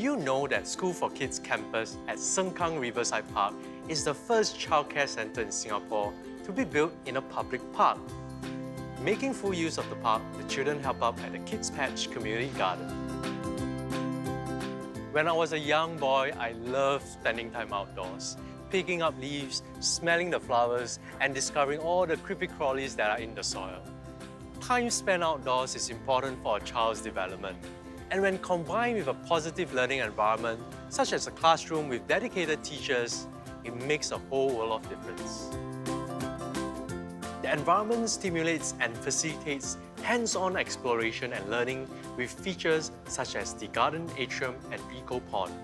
you know that Skool4Kidz campus at Sengkang Riverside Park is the first childcare centre in Singapore to be built in a public park? Making full use of the park, the children help out at the Kids Patch Community Garden. When I was a young boy, I loved spending time outdoors, picking up leaves, smelling the flowers, and discovering all the creepy crawlies that are in the soil. Time spent outdoors is important for a child's development. And when combined with a positive learning environment, such as a classroom with dedicated teachers, it makes a whole world of difference. The environment stimulates and facilitates hands-on exploration and learning with features such as the garden atrium and eco pond.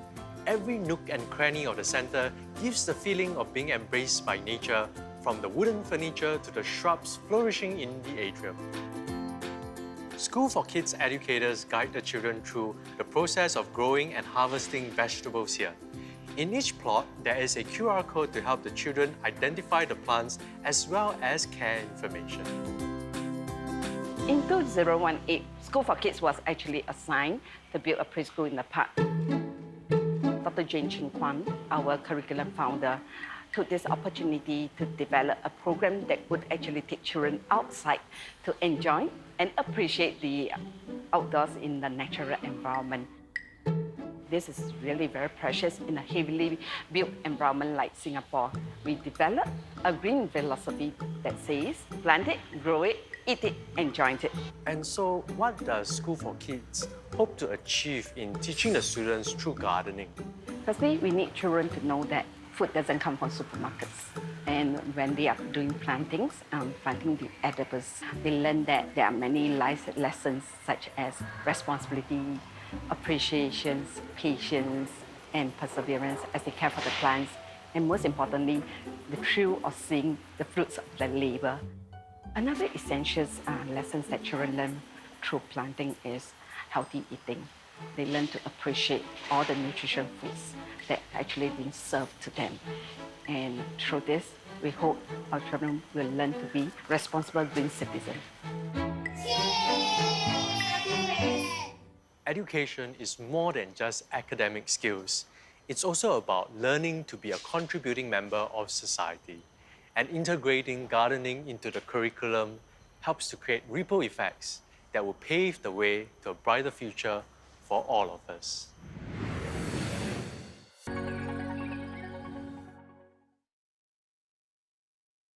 Every nook and cranny of the centre gives the feeling of being embraced by nature, from the wooden furniture to the shrubs flourishing in the atrium. Skool4Kidz educators guide the children through the process of growing and harvesting vegetables here. In each plot, there is a QR code to help the children identify the plants as well as care information. In 2018, Skool4Kidz was actually assigned to build a preschool in the park. Dr. Jane Ching Kwan, our curriculum founder, took this opportunity to develop a program that would actually take children outside to enjoy and appreciate the outdoors in the natural environment. This is really very precious in a heavily built environment like Singapore. We developed a green philosophy that says, plant it, grow it, eat it, enjoy it. And so, what does Skool4Kidz hope to achieve in teaching the students through gardening? Firstly, we need children to know that food doesn't come from supermarkets. And when they are doing plantings, planting the edibles, they learn that there are many life lessons such as responsibility, appreciation, patience, and perseverance as they care for the plants. And most importantly, the thrill of seeing the fruits of their labor. Another essential lessons that children learn through planting is healthy eating. They learn to appreciate all the nutrition foods that are actually being served to them. And through this, we hope our children will learn to be responsible green citizens. Education is more than just academic skills. It's also about learning to be a contributing member of society. And integrating gardening into the curriculum helps to create ripple effects that will pave the way to a brighter future for all of us.